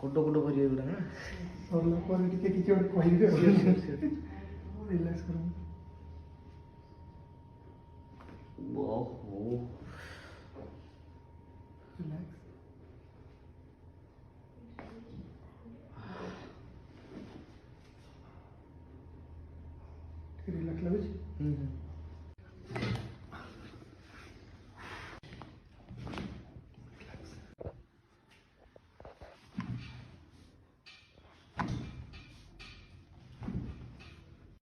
କୁଟ କୁଟ କରିବେ ଏଗୁଡ଼ା ନା ସରିଲା ପରେ ଟିକେ କିଛି ଗୋଟେ କହିବେ ରିଲାକ୍ସ କରନ୍ତୁ। ଓହୋ ରିଲାକ୍ସ। ଟିକେ ରିଲାକ୍ସ ଲାଗୁଛି।